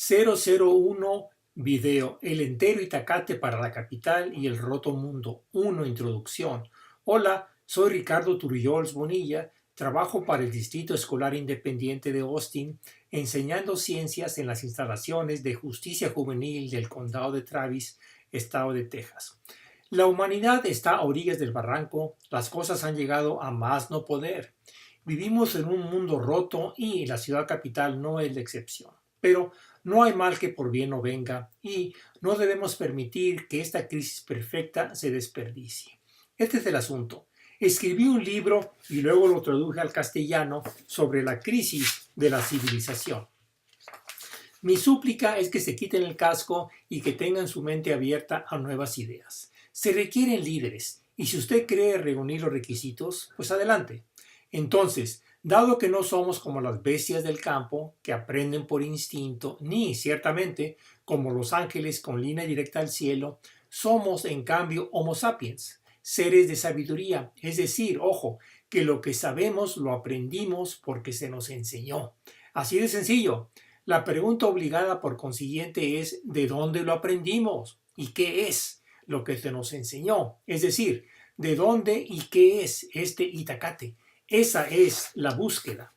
001 Video, el entero Itacate para la capital y el roto mundo. 1. Introducción. Hola, soy Ricardo Turriols Bonilla, trabajo para el Distrito Escolar Independiente de Austin, enseñando ciencias en las instalaciones de Justicia Juvenil del Condado de Travis, Estado de Texas. La humanidad está a orillas del barranco, las cosas han llegado a más no poder. Vivimos en un mundo roto y la ciudad capital no es la excepción. Pero no hay mal que por bien no venga y no debemos permitir que esta crisis perfecta se desperdicie. Este es el asunto. Escribí un libro y luego lo traduje al castellano sobre la crisis de la civilización. Mi súplica es que se quiten el casco y que tengan su mente abierta a nuevas ideas. Se requieren líderes y si usted cree reunir los requisitos, pues adelante. Entonces, dado que no somos como las bestias del campo, que aprenden por instinto, ni, ciertamente, como los ángeles con línea directa al cielo, somos, en cambio, Homo sapiens, seres de sabiduría, es decir, ojo, que lo que sabemos lo aprendimos porque se nos enseñó. Así de sencillo. La pregunta obligada, por consiguiente, es ¿de dónde lo aprendimos? ¿Y qué es lo que se nos enseñó? Es decir, ¿de dónde y qué es este Itacate? Esa es la búsqueda.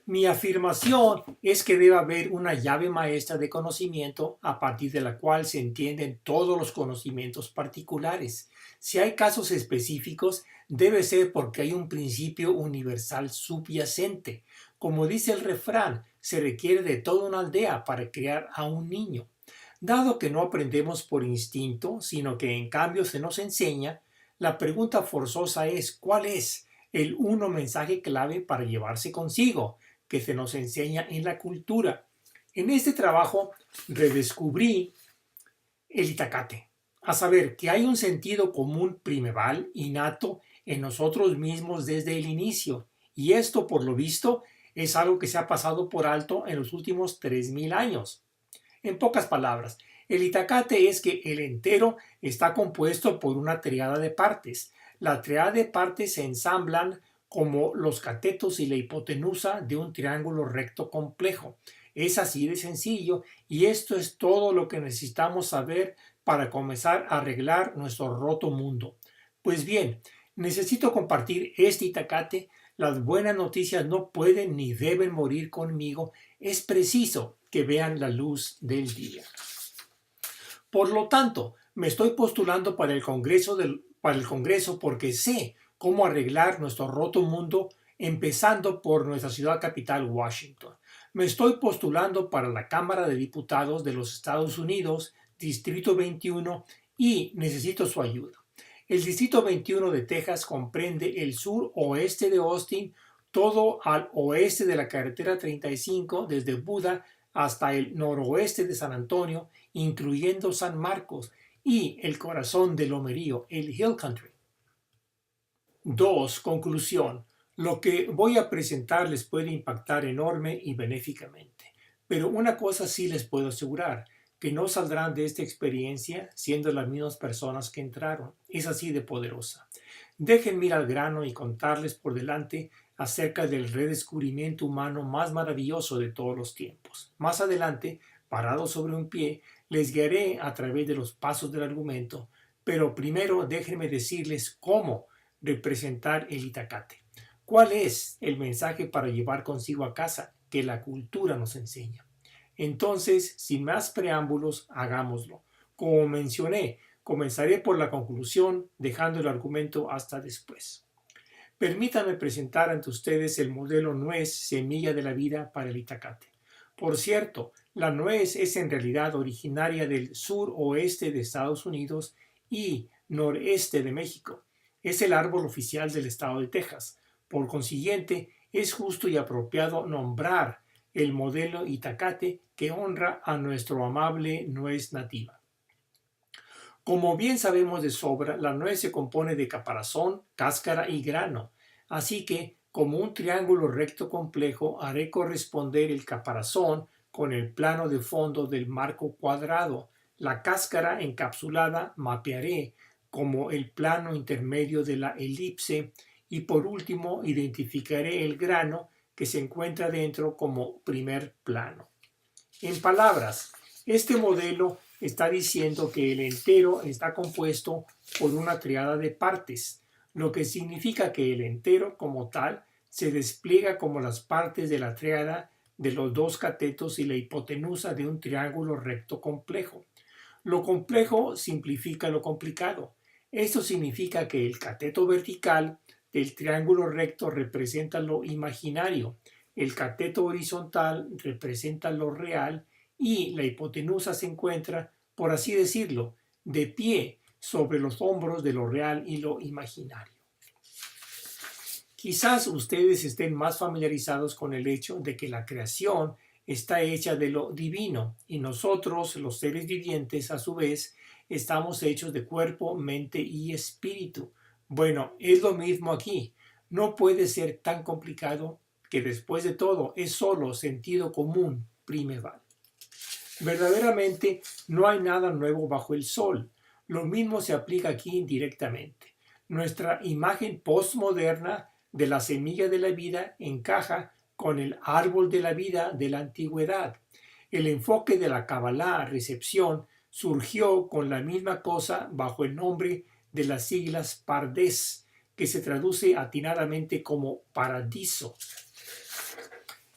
Mi afirmación es que debe haber una llave maestra de conocimiento a partir de la cual se entienden todos los conocimientos particulares. Si hay casos específicos, debe ser porque hay un principio universal subyacente. Como dice el refrán, se requiere de toda una aldea para criar a un niño. Dado que no aprendemos por instinto, sino que en cambio se nos enseña, la pregunta forzosa es ¿cuál es el uno mensaje clave para llevarse consigo que se nos enseña en la cultura? En este trabajo redescubrí el Itacate, a saber que hay un sentido común primeval, innato, en nosotros mismos desde el inicio, y esto, por lo visto, es algo que se ha pasado por alto en los últimos 3000 años. En pocas palabras, el Itacate es que el entero está compuesto por una triada de partes. La triada de partes se ensamblan como los catetos y la hipotenusa de un triángulo recto complejo. Es así de sencillo y esto es todo lo que necesitamos saber para comenzar a arreglar nuestro roto mundo. Pues bien, necesito compartir este Itacate. Las buenas noticias no pueden ni deben morir conmigo. Es preciso que vean la luz del día. Por lo tanto, me estoy postulando para el Congreso porque sé cómo arreglar nuestro roto mundo, empezando por nuestra ciudad capital, Washington. Me estoy postulando para la Cámara de Diputados de los Estados Unidos, Distrito 21, y necesito su ayuda. El Distrito 21 de Texas comprende el sur oeste de Austin, todo al oeste de la carretera 35 desde Buda hasta el noroeste de San Antonio, incluyendo San Marcos y el corazón del Lomerío, el Hill Country. 2. Conclusión. Lo que voy a presentar les puede impactar enorme y benéficamente, pero una cosa sí les puedo asegurar, que no saldrán de esta experiencia siendo las mismas personas que entraron. Es así de poderosa. Déjenme ir al grano y contarles por delante acerca del redescubrimiento humano más maravilloso de todos los tiempos. Más adelante, parado sobre un pie, les guiaré a través de los pasos del argumento, pero primero déjenme decirles cómo representar el Itacate. ¿Cuál es el mensaje para llevar consigo a casa que la cultura nos enseña? Entonces, sin más preámbulos, hagámoslo. Como mencioné, comenzaré por la conclusión, dejando el argumento hasta después. Permítanme presentar ante ustedes el modelo nuez semilla de la vida para el Itacate. Por cierto, la nuez es en realidad originaria del sur-oeste de Estados Unidos y noreste de México. Es el árbol oficial del estado de Texas. Por consiguiente, es justo y apropiado nombrar el modelo Itacate que honra a nuestro amable nuez nativa. Como bien sabemos de sobra, la nuez se compone de caparazón, cáscara y grano, así que, como un triángulo recto complejo, haré corresponder el caparazón con el plano de fondo del marco cuadrado. La cáscara encapsulada mapearé como el plano intermedio de la elipse y por último identificaré el grano que se encuentra dentro como primer plano. En palabras, este modelo está diciendo que el entero está compuesto por una triada de partes, lo que significa que el entero como tal se despliega como las partes de la triada de los dos catetos y la hipotenusa de un triángulo recto complejo. Lo complejo simplifica lo complicado. Esto significa que el cateto vertical del triángulo recto representa lo imaginario, el cateto horizontal representa lo real y la hipotenusa se encuentra, por así decirlo, de pie sobre los hombros de lo real y lo imaginario. Quizás ustedes estén más familiarizados con el hecho de que la creación está hecha de lo divino y nosotros, los seres vivientes, a su vez, estamos hechos de cuerpo, mente y espíritu. Bueno, es lo mismo aquí. No puede ser tan complicado que después de todo es solo sentido común primeval. Verdaderamente no hay nada nuevo bajo el sol. Lo mismo se aplica aquí indirectamente. Nuestra imagen postmoderna de la semilla de la vida encaja con el árbol de la vida de la antigüedad. El enfoque de la Kabbalah recepción surgió con la misma cosa bajo el nombre de las siglas Pardes, que se traduce atinadamente como paradiso.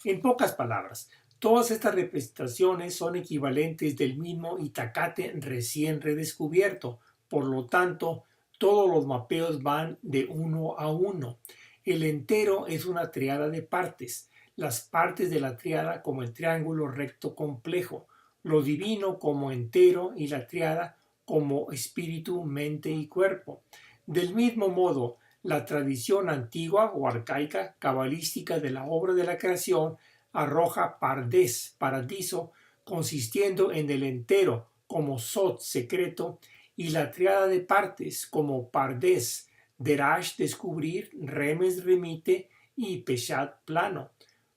En pocas palabras, todas estas representaciones son equivalentes del mismo Itacate recién redescubierto. Por lo tanto, todos los mapeos van de uno a uno. El entero es una triada de partes. Las partes de la triada como el triángulo recto complejo, lo divino como entero y la triada como espíritu, mente y cuerpo. Del mismo modo, la tradición antigua o arcaica cabalística de la obra de la creación arroja pardes, paradiso, consistiendo en el entero como sot, secreto, y la triada de partes como pardes, derash, descubrir, remes, remite y peshat, plano.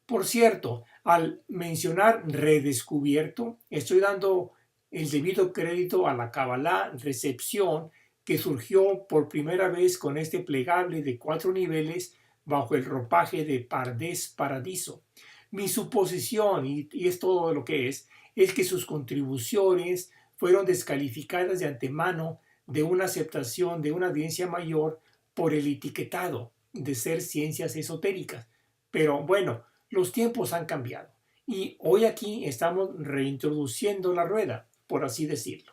Por cierto, al mencionar redescubierto, estoy dando el debido crédito a la Kabbalah recepción que surgió por primera vez con este plegable de 4 niveles bajo el ropaje de Pardes Paradiso. Mi suposición, y es todo lo que es que sus contribuciones fueron descalificadas de antemano de una aceptación de una audiencia mayor por el etiquetado de ser ciencias esotéricas. Pero bueno, los tiempos han cambiado y hoy aquí estamos reintroduciendo la rueda, por así decirlo.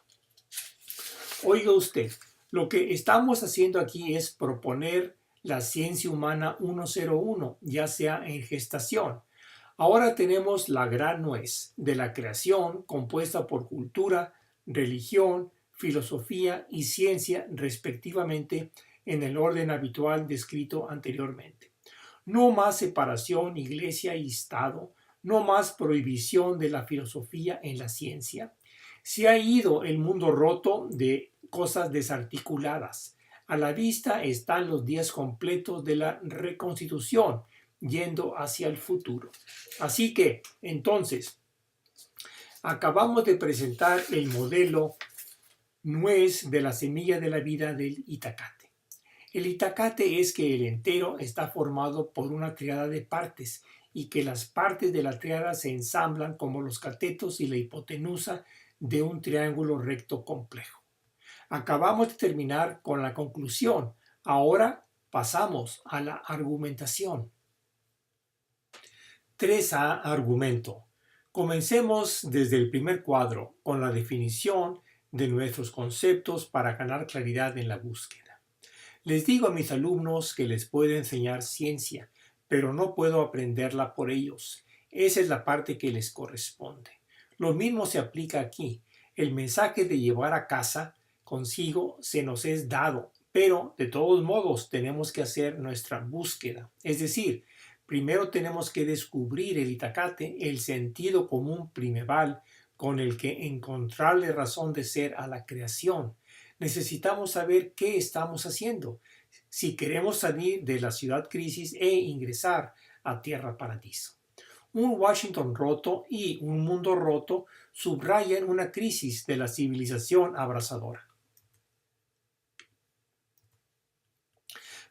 Oiga usted, lo que estamos haciendo aquí es proponer la ciencia humana 101, ya sea en gestación. Ahora tenemos la gran nuez de la creación compuesta por cultura, religión, filosofía y ciencia respectivamente en el orden habitual descrito anteriormente. No más separación iglesia y Estado, no más prohibición de la filosofía en la ciencia. Se ha ido el mundo roto de cosas desarticuladas. A la vista están los días completos de la reconstitución, yendo hacia el futuro. Así que, entonces, acabamos de presentar el modelo nuez de la semilla de la vida del Itacate. El Itacate es que el entero está formado por una triada de partes y que las partes de la triada se ensamblan como los catetos y la hipotenusa de un triángulo recto complejo. Acabamos de terminar con la conclusión. Ahora pasamos a la argumentación. 3A argumento. Comencemos desde el primer cuadro con la definición de nuestros conceptos para ganar claridad en la búsqueda. Les digo a mis alumnos que les puedo enseñar ciencia, pero no puedo aprenderla por ellos. Esa es la parte que les corresponde. Lo mismo se aplica aquí. El mensaje de llevar a casa consigo se nos es dado, pero de todos modos tenemos que hacer nuestra búsqueda. Es decir, primero tenemos que descubrir el Itacate, el sentido común primeval con el que encontrarle razón de ser a la creación. Necesitamos saber qué estamos haciendo si queremos salir de la ciudad crisis e ingresar a tierra paradiso. Un Washington roto y un mundo roto subrayan una crisis de la civilización abrasadora.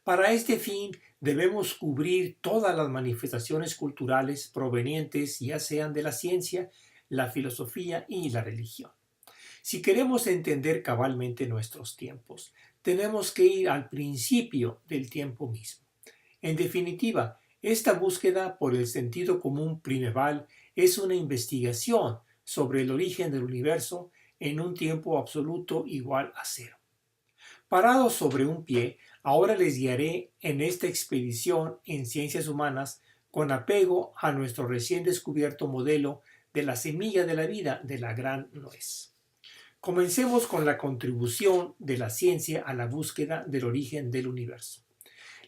Para este fin, debemos cubrir todas las manifestaciones culturales provenientes ya sean de la ciencia, la filosofía y la religión. Si queremos entender cabalmente nuestros tiempos, tenemos que ir al principio del tiempo mismo. En definitiva, esta búsqueda por el sentido común primeval es una investigación sobre el origen del universo en un tiempo absoluto igual a cero. Parado sobre un pie, ahora les guiaré en esta expedición en ciencias humanas con apego a nuestro recién descubierto modelo de la semilla de la vida de la gran nuez. Comencemos con la contribución de la ciencia a la búsqueda del origen del universo.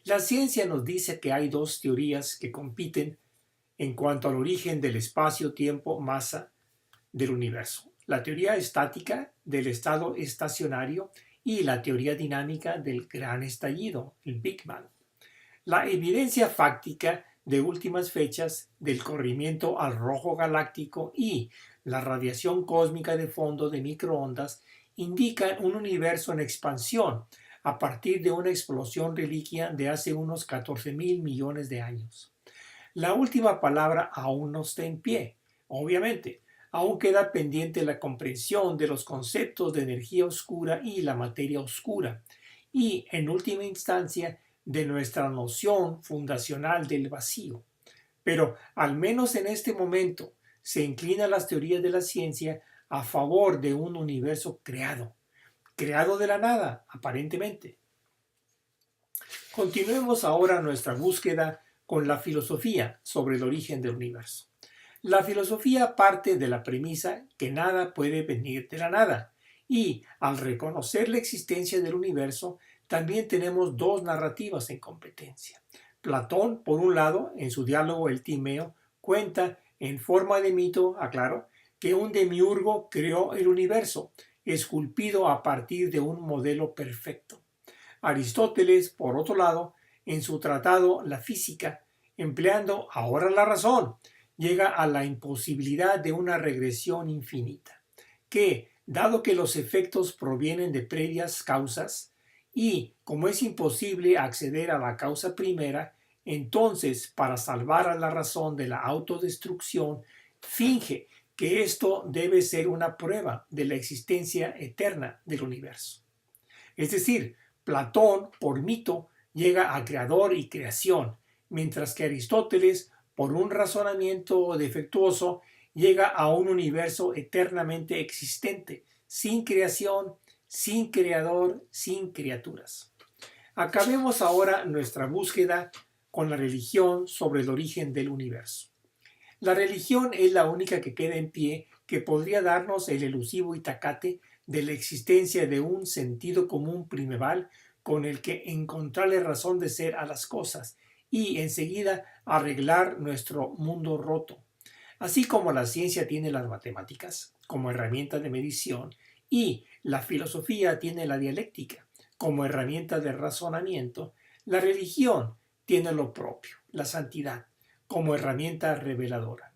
La ciencia nos dice que hay dos teorías que compiten en cuanto al origen del espacio-tiempo-masa del universo: la teoría estática del estado estacionario y la teoría dinámica del gran estallido, el Big Bang. La evidencia fáctica de últimas fechas del corrimiento al rojo galáctico y la radiación cósmica de fondo de microondas indican un universo en expansión a partir de una explosión reliquia de hace unos 14.000 millones de años. La última palabra aún no está en pie, obviamente. Aún queda pendiente la comprensión de los conceptos de energía oscura y la materia oscura, y, en última instancia, de nuestra noción fundacional del vacío. Pero, al menos en este momento, se inclinan las teorías de la ciencia a favor de un universo creado de la nada, aparentemente. Continuemos ahora nuestra búsqueda con la filosofía sobre el origen del universo. La filosofía parte de la premisa que nada puede venir de la nada, y al reconocer la existencia del universo, también tenemos dos narrativas en competencia. Platón, por un lado, en su diálogo El Timeo, cuenta en forma de mito, aclaro, que un demiurgo creó el universo, esculpido a partir de un modelo perfecto. Aristóteles, por otro lado, en su tratado La Física, empleando ahora la razón, llega a la imposibilidad de una regresión infinita, que, dado que los efectos provienen de previas causas, y como es imposible acceder a la causa primera, entonces, para salvar a la razón de la autodestrucción, finge que esto debe ser una prueba de la existencia eterna del universo. Es decir, Platón, por mito, llega a creador y creación, mientras que Aristóteles, por un razonamiento defectuoso, llega a un universo eternamente existente, sin creación, sin creador, sin criaturas. Acabemos ahora nuestra búsqueda con la religión sobre el origen del universo. La religión es la única que queda en pie que podría darnos el elusivo itacate de la existencia de un sentido común primeval con el que encontrarle razón de ser a las cosas y enseguida arreglar nuestro mundo roto. Así como la ciencia tiene las matemáticas como herramienta de medición y la filosofía tiene la dialéctica como herramienta de razonamiento, la religión tiene lo propio, la santidad, como herramienta reveladora.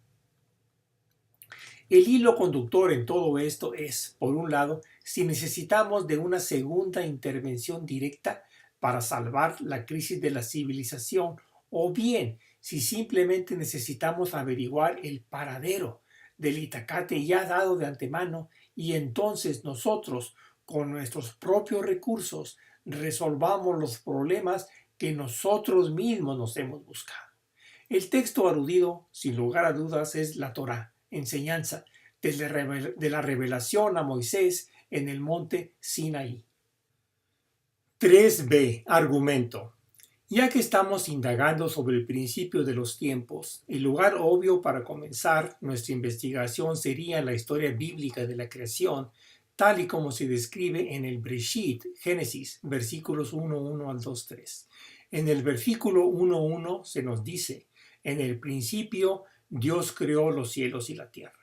El hilo conductor en todo esto es, por un lado, si necesitamos de una segunda intervención directa para salvar la crisis de la civilización, o bien si simplemente necesitamos averiguar el paradero del itacate ya dado de antemano y entonces nosotros, con nuestros propios recursos, resolvamos los problemas que nosotros mismos nos hemos buscado. El texto aludido, sin lugar a dudas, es la Torá, enseñanza de la revelación a Moisés en el monte Sinaí. 3b. Argumento. Ya que estamos indagando sobre el principio de los tiempos, el lugar obvio para comenzar nuestra investigación sería la historia bíblica de la creación, tal y como se describe en el Breshit, Génesis, versículos 1:1 al 2:3. En el versículo 1:1 se nos dice: en el principio Dios creó los cielos y la tierra.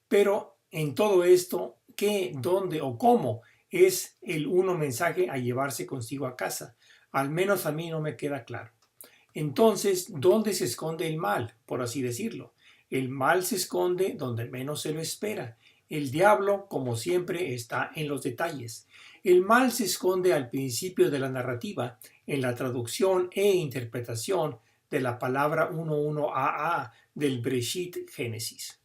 Pero en todo esto, ¿qué, dónde o cómo es el uno mensaje a llevarse consigo a casa? Al menos a mí no me queda claro. Entonces, ¿dónde se esconde el mal, por así decirlo? El mal se esconde donde menos se lo espera, El diablo, como siempre, está en los detalles. El mal se esconde al principio de la narrativa, en la traducción e interpretación de la palabra 11AA del Breshit Génesis.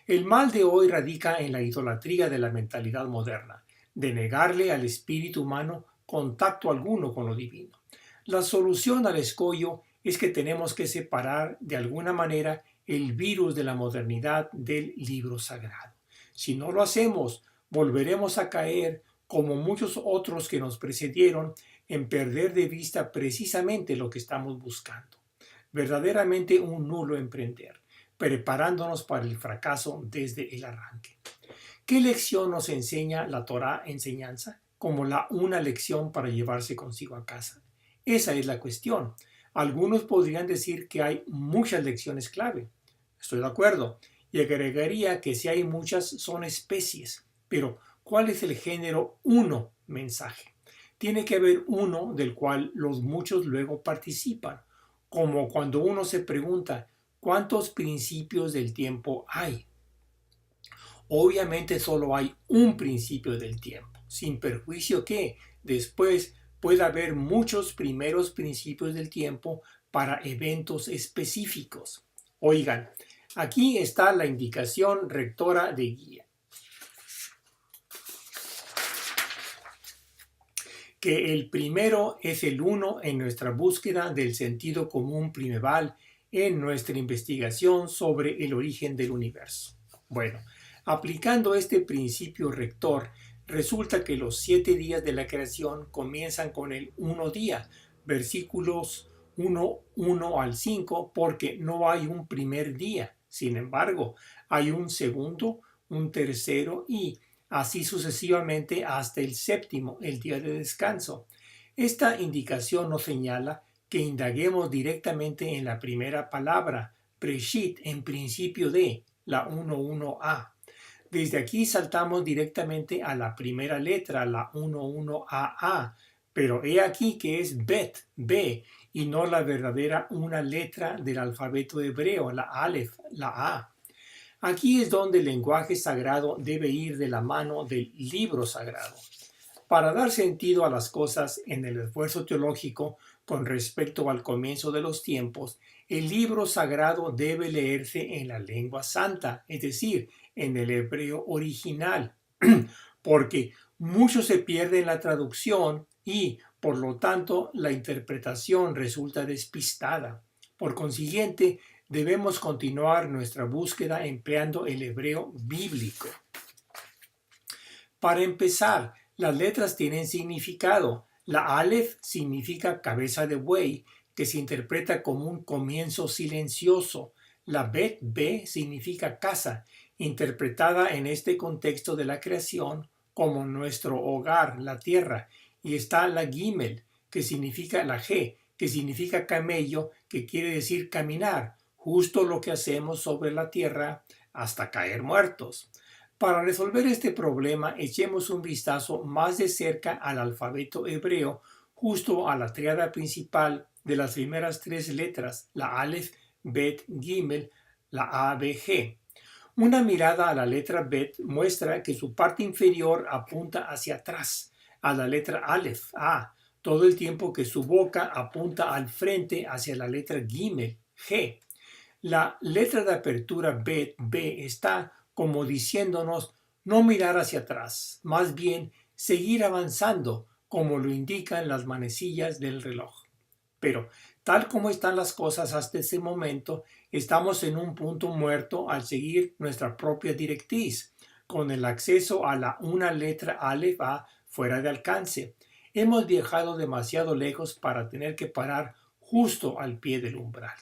El mal de hoy radica en la idolatría de la mentalidad moderna, de negarle al espíritu humano contacto alguno con lo divino. La solución al escollo es que tenemos que separar de alguna manera el virus de la modernidad del libro sagrado. Si no lo hacemos, volveremos a caer, como muchos otros que nos precedieron, en perder de vista precisamente lo que estamos buscando. Verdaderamente un nulo emprender, preparándonos para el fracaso desde el arranque. ¿Qué lección nos enseña la Torá enseñanza? Como una lección para llevarse consigo a casa. Esa es la cuestión. Algunos podrían decir que hay muchas lecciones clave. Estoy de acuerdo. Y agregaría que si hay muchas son especies. Pero, ¿cuál es el género uno mensaje? Tiene que haber uno del cual los muchos luego participan. Como cuando uno se pregunta, ¿cuántos principios del tiempo hay? Obviamente solo hay un principio del tiempo, sin perjuicio que después pueda haber muchos primeros principios del tiempo para eventos específicos. Oigan, aquí está la indicación rectora de guía. Que el primero es el uno en nuestra búsqueda del sentido común primeval en nuestra investigación sobre el origen del universo. Bueno, aplicando este principio rector, resulta que los 7 días de la creación comienzan con el 1 día, versículos 1 al 5, porque no hay un primer día. Sin embargo, hay un segundo, un tercero y así sucesivamente hasta el séptimo, el día de descanso. Esta indicación nos señala que indaguemos directamente en la primera palabra, Breshit, en principio de, la 11A. Desde aquí saltamos directamente a la primera letra, la 11AA, pero he aquí que es Bet, B, y no la verdadera una letra del alfabeto hebreo, la Aleph, la A. Aquí es donde el lenguaje sagrado debe ir de la mano del libro sagrado. Para dar sentido a las cosas en el esfuerzo teológico con respecto al comienzo de los tiempos, el libro sagrado debe leerse en la lengua santa, es decir, en el hebreo original, porque mucho se pierde en la traducción y, por lo tanto, la interpretación resulta despistada. Por consiguiente, debemos continuar nuestra búsqueda empleando el hebreo bíblico. Para empezar, las letras tienen significado. La Aleph significa cabeza de buey, que se interpreta como un comienzo silencioso. La Bet, B, significa casa, interpretada en este contexto de la creación como nuestro hogar, la tierra. Y está la Gimel, que significa la G, que significa camello, que quiere decir caminar, justo lo que hacemos sobre la tierra hasta caer muertos. Para resolver este problema, echemos un vistazo más de cerca al alfabeto hebreo, justo a la tríada principal de las primeras 3 letras, la Aleph, Bet, Gimel, la A, B, G. Una mirada a la letra Bet muestra que su parte inferior apunta hacia atrás, a la letra Aleph, A, todo el tiempo que su boca apunta al frente hacia la letra Gimel, G. La letra de apertura Bet, B, está como diciéndonos no mirar hacia atrás, más bien seguir avanzando, como lo indican las manecillas del reloj. Pero, tal como están las cosas hasta ese momento, estamos en un punto muerto al seguir nuestra propia directriz, con el acceso a una letra Aleph A fuera de alcance. Hemos viajado demasiado lejos para tener que parar justo al pie del umbral.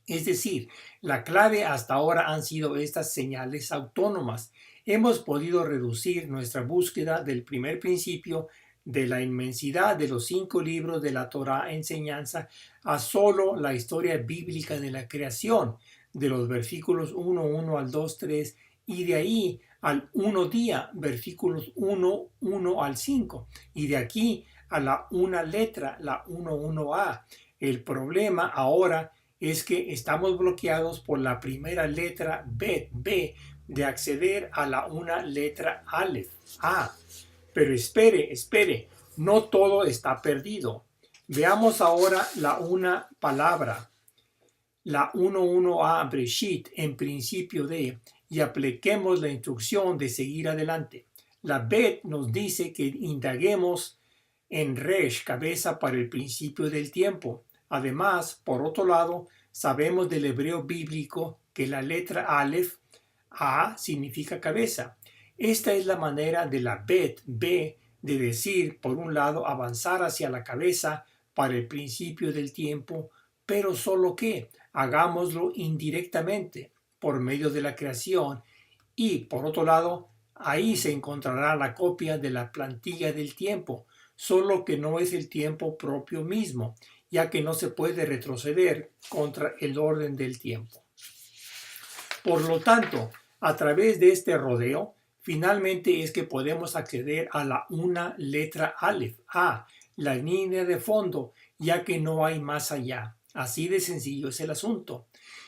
Es decir, la clave hasta ahora han sido estas señales autónomas. Hemos podido reducir nuestra búsqueda del primer principio de la inmensidad de los 5 libros de la Torá enseñanza a solo la historia bíblica de la creación, de los versículos 1 al 2, 3, y de ahí al 1 día, versículos 1 al 5, y de aquí a la una letra, la 11A. El problema ahora es que estamos bloqueados por la primera letra Bet, B, de acceder a la una letra Aleph, A. Pero espere, no todo está perdido. Veamos ahora la una palabra, la 11A Breshit, en principio de, y apliquemos la instrucción de seguir adelante. La Bet nos dice que indaguemos en Resh, cabeza, para el principio del tiempo. Además, por otro lado, sabemos del hebreo bíblico que la letra Aleph, A, significa cabeza. Esta es la manera de la Bet, B, de decir, por un lado, avanzar hacia la cabeza para el principio del tiempo, pero solo que hagámoslo indirectamente, por medio de la creación, y por otro lado, ahí se encontrará la copia de la plantilla del tiempo, solo que no es el tiempo propio mismo, ya que no se puede retroceder contra el orden del tiempo. Por lo tanto, a través de este rodeo, finalmente es que podemos acceder a la una letra Aleph, A, la línea de fondo, ya que no hay más allá. Así de sencillo es el asunto.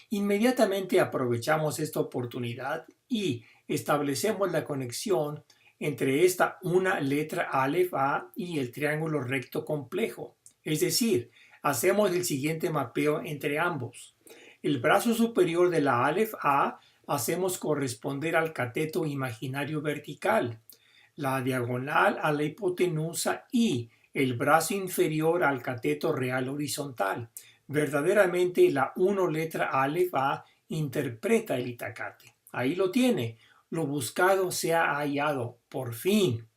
Inmediatamente aprovechamos esta oportunidad y establecemos la conexión entre esta una letra Aleph, A y el triángulo recto complejo. Es decir, hacemos el siguiente mapeo entre ambos. El brazo superior de la Aleph, A, hacemos corresponder al cateto imaginario vertical, la diagonal a la hipotenusa y el brazo inferior al cateto real horizontal. Verdaderamente la 1 letra Aleph, A, interpreta el itacate. Ahí lo tiene. Lo buscado se ha hallado, por fin.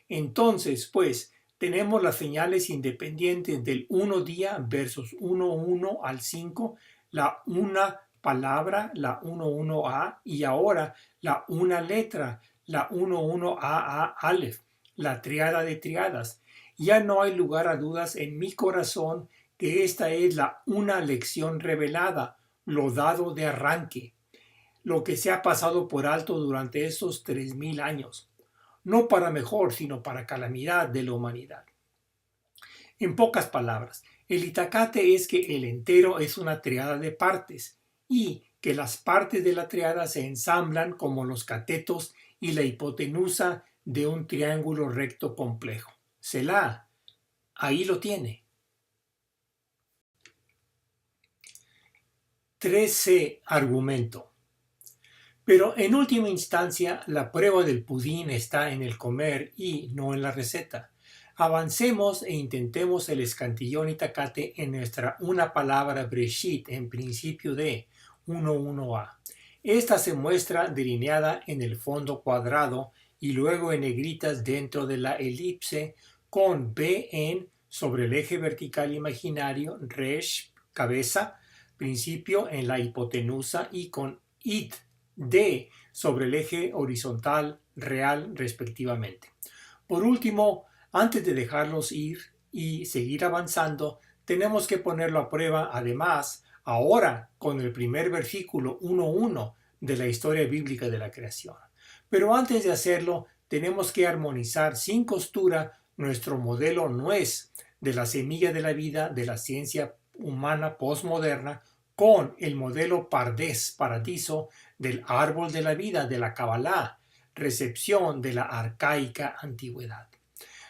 Entonces, pues, tenemos las señales independientes del 1 día versus 1 al 5, la una palabra, la 11A, y ahora la una letra, la 11AA Aleph, la triada de triadas. Ya no hay lugar a dudas en mi corazón que esta es la una lección revelada, lo dado de arranque, lo que se ha pasado por alto durante estos 3000 años, no para mejor, sino para calamidad de la humanidad. En pocas palabras, el itacate es que el entero es una triada de partes y que las partes de la triada se ensamblan como los catetos y la hipotenusa de un triángulo recto complejo. Selah, ahí lo tiene. 13. Argumento. Pero en última instancia, la prueba del pudín está en el comer y no en la receta. Avancemos e intentemos el escantillón itacate en nuestra una palabra Breshit, en principio de 11A. Esta se muestra delineada en el fondo cuadrado y luego en negritas dentro de la elipse con BN sobre el eje vertical imaginario, Resh, cabeza, principio en la hipotenusa y con It, D, sobre el eje horizontal real respectivamente. Por último, antes de dejarlos ir y seguir avanzando, tenemos que ponerlo a prueba además ahora con el primer versículo 1.1 de la historia bíblica de la creación. Pero antes de hacerlo, tenemos que armonizar sin costura nuestro modelo nuez de la semilla de la vida de la ciencia humana postmoderna con el modelo paradiso del árbol de la vida de la Kabbalah, recepción de la arcaica antigüedad.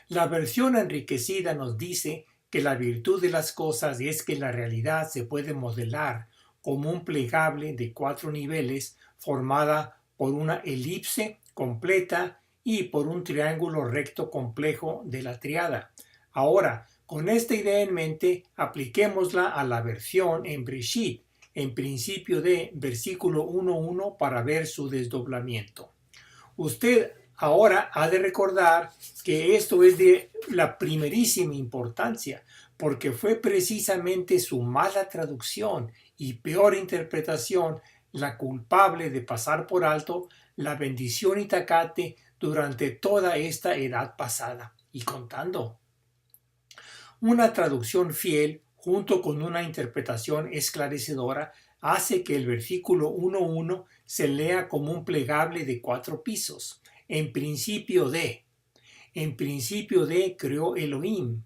La versión enriquecida nos dice que la virtud de las cosas es que la realidad se puede modelar como un plegable de 4 niveles formada por una elipse completa y por un triángulo recto complejo de la triada. Ahora, con esta idea en mente, apliquémosla a la versión en Breshit, en principio de versículo 1.1 para ver su desdoblamiento. Usted ahora ha de recordar que esto es de la primerísima importancia, porque fue precisamente su mala traducción y peor interpretación la culpable de pasar por alto la bendición itacate durante toda esta edad pasada y contando. Una traducción fiel junto con una interpretación esclarecedora hace que el versículo 1.1 se lea como un plegable de 4 pisos. En principio de creó Elohim.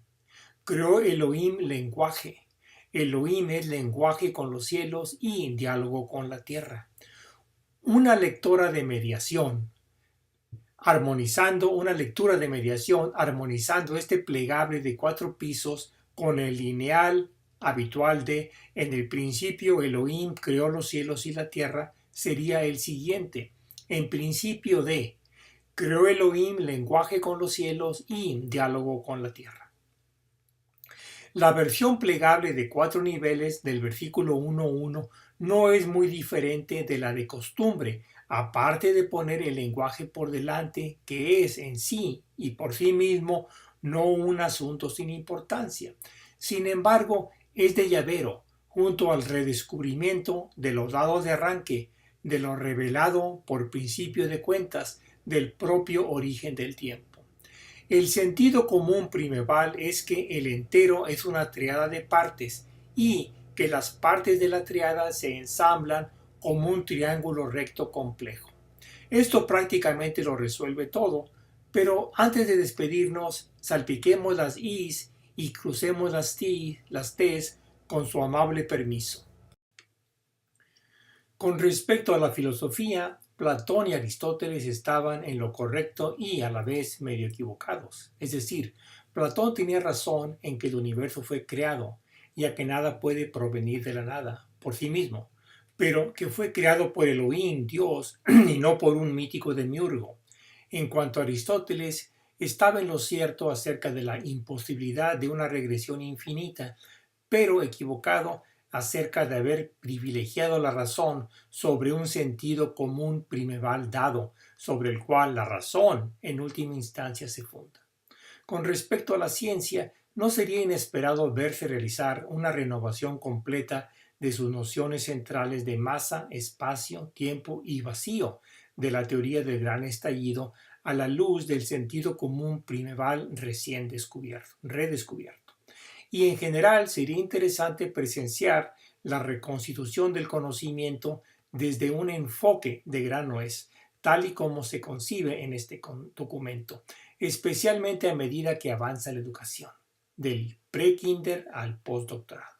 Creó Elohim lenguaje. Elohim es lenguaje con los cielos y diálogo con la tierra. Una lectura de mediación, una lectura de mediación, armonizando este plegable de 4 pisos con el lineal habitual de en el principio Elohim creó los cielos y la tierra, sería el siguiente. En principio de creó Elohim lenguaje con los cielos y diálogo con la tierra. La versión plegable de 4 niveles del versículo 1.1 no es muy diferente de la de costumbre, aparte de poner el lenguaje por delante, que es en sí y por sí mismo no un asunto sin importancia. Sin embargo, es de llavero, junto al redescubrimiento de los dados de arranque, de lo revelado por principio de cuentas, del propio origen del tiempo. El sentido común primeval es que el entero es una triada de partes y que las partes de la triada se ensamblan como un triángulo recto complejo. Esto prácticamente lo resuelve todo, pero antes de despedirnos, salpiquemos las i's y crucemos las t's con su amable permiso. Con respecto a la filosofía, Platón y Aristóteles estaban en lo correcto y a la vez medio equivocados. Es decir, Platón tenía razón en que el universo fue creado, ya que nada puede provenir de la nada por sí mismo, pero que fue creado por Elohim, Dios, y no por un mítico demiurgo. En cuanto a Aristóteles, estaba en lo cierto acerca de la imposibilidad de una regresión infinita, pero equivocado acerca de haber privilegiado la razón sobre un sentido común primeval dado, sobre el cual la razón en última instancia se funda. Con respecto a la ciencia, no sería inesperado verse realizar una renovación completa de sus nociones centrales de masa, espacio, tiempo y vacío de la teoría del gran estallido a la luz del sentido común primeval recién redescubierto. Y en general sería interesante presenciar la reconstitución del conocimiento desde un enfoque de gran nuez, tal y como se concibe en este documento, especialmente a medida que avanza la educación, del pre-kinder al postdoctorado.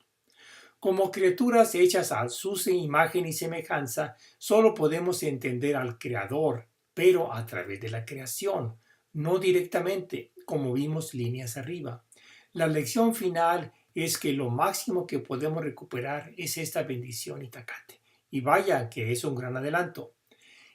Como criaturas hechas a su imagen y semejanza, solo podemos entender al Creador, pero a través de la creación, no directamente, como vimos líneas arriba. La lección final es que lo máximo que podemos recuperar es esta bendición Itacate. Y vaya que es un gran adelanto.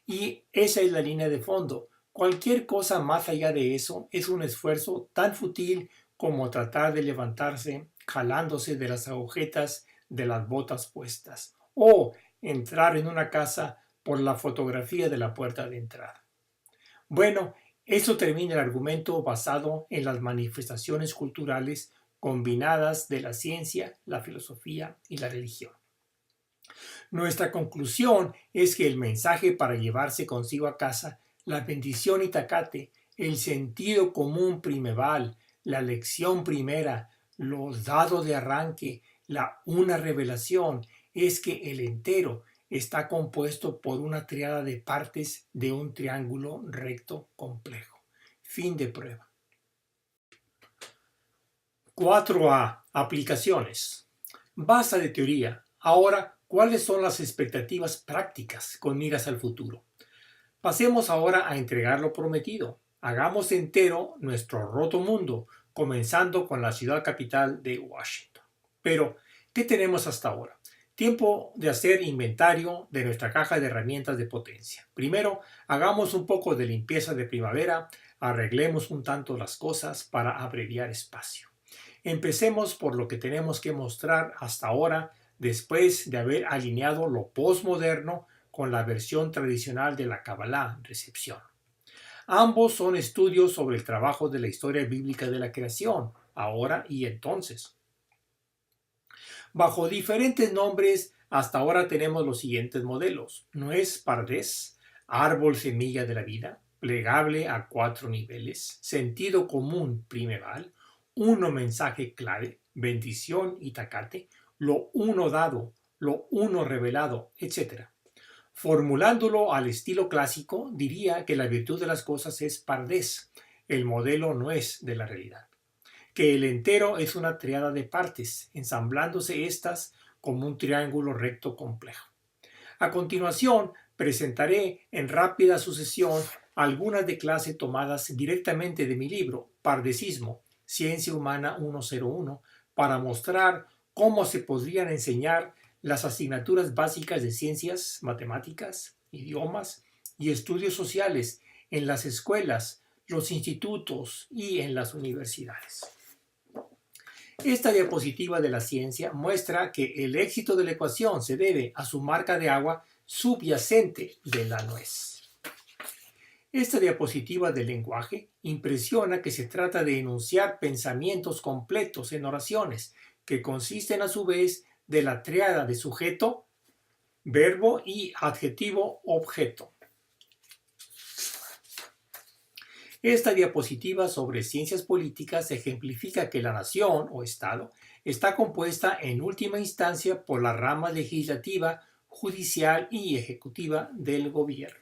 Y esa es la línea de fondo. Cualquier cosa más allá de eso es un esfuerzo tan fútil como tratar de levantarse jalándose de las agujetas de las botas puestas o entrar en una casa por la fotografía de la puerta de entrada. Bueno, eso termina el argumento basado en las manifestaciones culturales combinadas de la ciencia, la filosofía y la religión. Nuestra conclusión es que el mensaje para llevarse consigo a casa, la bendición Itacate, el sentido común primeval, la lección primera, los dados de arranque, una revelación, es que el entero está compuesto por una triada de partes de un triángulo recto complejo. Fin de prueba. 4A. Aplicaciones. Basta de teoría. Ahora, ¿cuáles son las expectativas prácticas con miras al futuro? Pasemos ahora a entregar lo prometido. Hagamos entero nuestro roto mundo, comenzando con la ciudad capital de Washington. Pero, ¿qué tenemos hasta ahora? Tiempo de hacer inventario de nuestra caja de herramientas de potencia. Primero, hagamos un poco de limpieza de primavera, arreglemos un tanto las cosas para abreviar espacio. Empecemos por lo que tenemos que mostrar hasta ahora, después de haber alineado lo postmoderno con la versión tradicional de la Kabbalah, recepción. Ambos son estudios sobre el trabajo de la historia bíblica de la creación, ahora y entonces. Bajo diferentes nombres, hasta ahora tenemos los siguientes modelos: nuez pardes, árbol semilla de la vida, plegable a 4 niveles, sentido común primeval, uno mensaje clave, bendición Itacate, lo uno dado, lo uno revelado, etc. Formulándolo al estilo clásico, diría que la virtud de las cosas es pardés, el modelo no es de la realidad. Que el entero es una triada de partes, ensamblándose estas como un triángulo recto complejo. A continuación, Presentaré en rápida sucesión algunas de clase tomadas directamente de mi libro, Pardesismo, Ciencia Humana 101, para mostrar cómo se podrían enseñar las asignaturas básicas de ciencias, matemáticas, idiomas y estudios sociales en las escuelas, los institutos y en las universidades. Esta diapositiva de la ciencia muestra que el éxito de la ecuación se debe a su marca de agua subyacente de la nuez. Esta diapositiva del lenguaje impresiona que se trata de enunciar pensamientos completos en oraciones, que consisten a su vez de la tríada de sujeto, verbo y adjetivo-objeto. Esta diapositiva sobre ciencias políticas ejemplifica que la nación o Estado está compuesta en última instancia por la rama legislativa, judicial y ejecutiva del gobierno.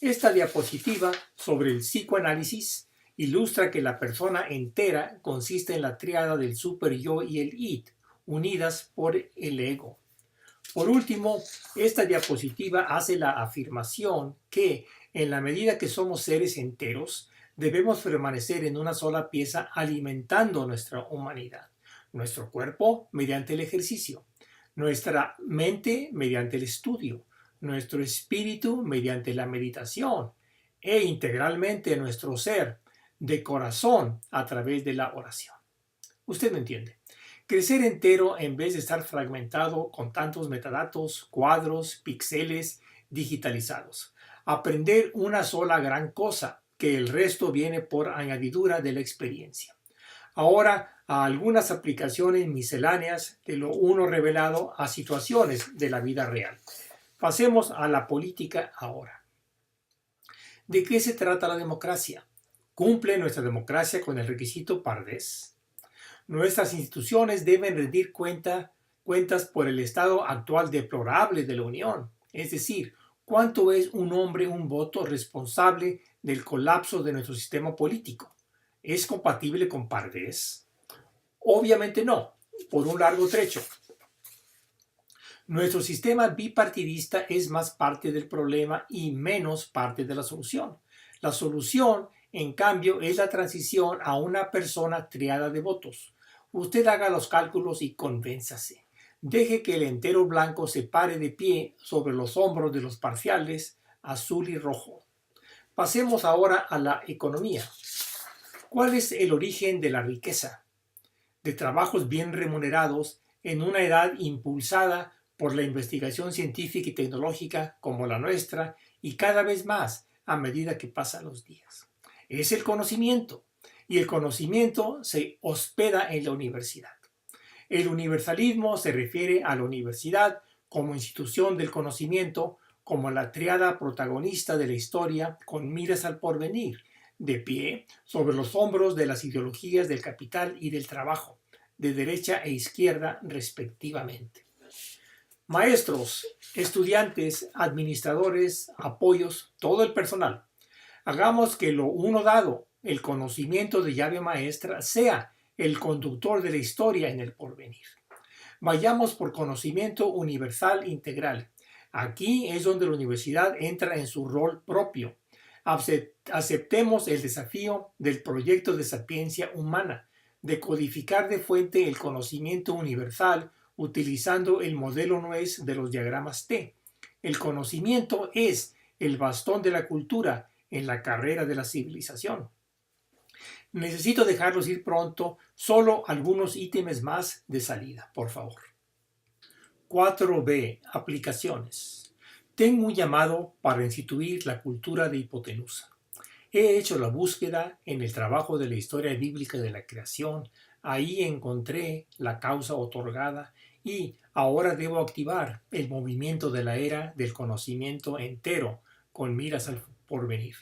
Esta diapositiva sobre el psicoanálisis ilustra que la persona entera consiste en la tríada del superyo y el id, unidas por el ego. Por último, esta diapositiva hace la afirmación que, en la medida que somos seres enteros, debemos permanecer en una sola pieza alimentando nuestra humanidad, nuestro cuerpo mediante el ejercicio, nuestra mente mediante el estudio, nuestro espíritu mediante la meditación e integralmente nuestro ser de corazón a través de la oración. Usted me entiende. Crecer entero en vez de estar fragmentado con tantos metadatos, cuadros, píxeles digitalizados. Aprender una sola gran cosa, que el resto viene por añadidura de la experiencia. Ahora a algunas aplicaciones misceláneas de lo uno revelado a situaciones de la vida real. Pasemos a la política ahora. ¿De qué se trata la democracia? ¿Cumple nuestra democracia con el requisito Pardes? Nuestras instituciones deben rendir cuentas por el estado actual deplorable de la Unión, es decir, ¿cuánto es un hombre un voto responsable del colapso de nuestro sistema político? ¿Es compatible con Pardes? Obviamente no, por un largo trecho. Nuestro sistema bipartidista es más parte del problema y menos parte de la solución. La solución, en cambio, es la transición a una persona triada de votos. Usted haga los cálculos y convénzase. Deje que el entero blanco se pare de pie sobre los hombros de los parciales azul y rojo. Pasemos ahora a la economía. ¿Cuál es el origen de la riqueza? De trabajos bien remunerados en una edad impulsada por la investigación científica y tecnológica como la nuestra y cada vez más a medida que pasan los días. Es el conocimiento, y el conocimiento se hospeda en la universidad. El universalismo se refiere a la universidad como institución del conocimiento, como la tríada protagonista de la historia con miras al porvenir, de pie sobre los hombros de las ideologías del capital y del trabajo, de derecha e izquierda respectivamente. Maestros, estudiantes, administradores, apoyos, todo el personal. Hagamos que lo uno dado, el conocimiento de llave maestra, sea el conductor de la historia en el porvenir. Vayamos por conocimiento universal integral. Aquí es donde la universidad entra en su rol propio. Aceptemos el desafío del proyecto de sapiencia humana, de codificar de fuente el conocimiento universal utilizando el modelo nuez de los diagramas T. El conocimiento es el bastón de la cultura en la carrera de la civilización. Necesito dejarlos ir pronto, solo algunos ítems más de salida, por favor. 4b. Aplicaciones. Tengo un llamado para instituir la cultura de hipotenusa. He hecho la búsqueda en el trabajo de la historia bíblica de la creación. Ahí encontré la causa otorgada y ahora debo activar el movimiento de la era del conocimiento entero con miras al porvenir.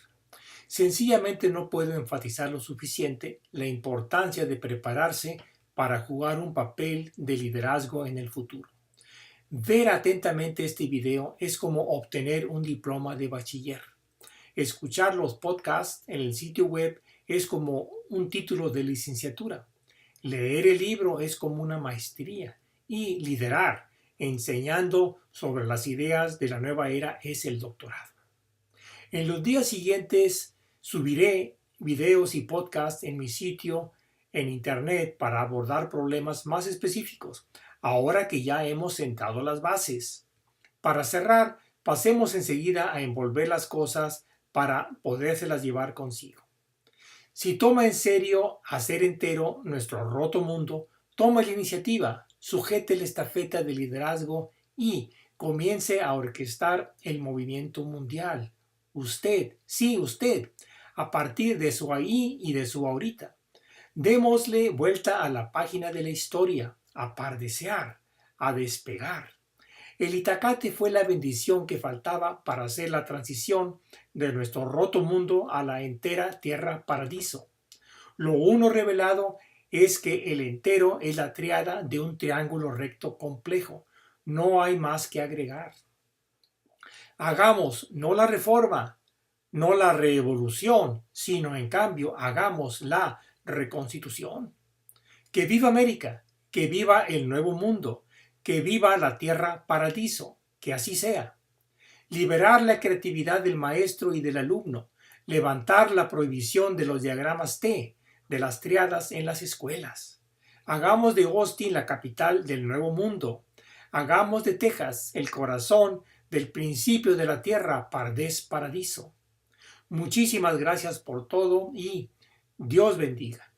Sencillamente no puedo enfatizar lo suficiente la importancia de prepararse para jugar un papel de liderazgo en el futuro. Ver atentamente este video es como obtener un diploma de bachiller. Escuchar los podcasts en el sitio web es como un título de licenciatura. Leer el libro es como una maestría. Y liderar enseñando sobre las ideas de la nueva era es el doctorado. En los días siguientes subiré videos y podcasts en mi sitio en internet para abordar problemas más específicos, ahora que ya hemos sentado las bases. Para cerrar, pasemos enseguida a envolver las cosas para podérselas llevar consigo. Si toma en serio hacer entero nuestro roto mundo, toma la iniciativa, sujete la estafeta de liderazgo y comience a orquestar el movimiento mundial. Usted, sí, usted, a partir de su ahí y de su ahorita. Démosle vuelta a la página de la historia, a pardesear, a despegar. El Itacate fue la bendición que faltaba para hacer la transición de nuestro roto mundo a la entera tierra paradiso. Lo uno revelado es que el entero es la tríada de un triángulo recto complejo. No hay más que agregar. Hagamos no la reforma, no la revolución, sino en cambio hagamos la reconstitución. Que viva América, que viva el nuevo mundo, que viva la tierra paradiso, que así sea. Liberar la creatividad del maestro y del alumno, levantar la prohibición de los diagramas T, de las triadas en las escuelas. Hagamos de Austin la capital del nuevo mundo. Hagamos de Texas el corazón del principio de la tierra, Pardés Paradiso. Muchísimas gracias por todo y Dios bendiga.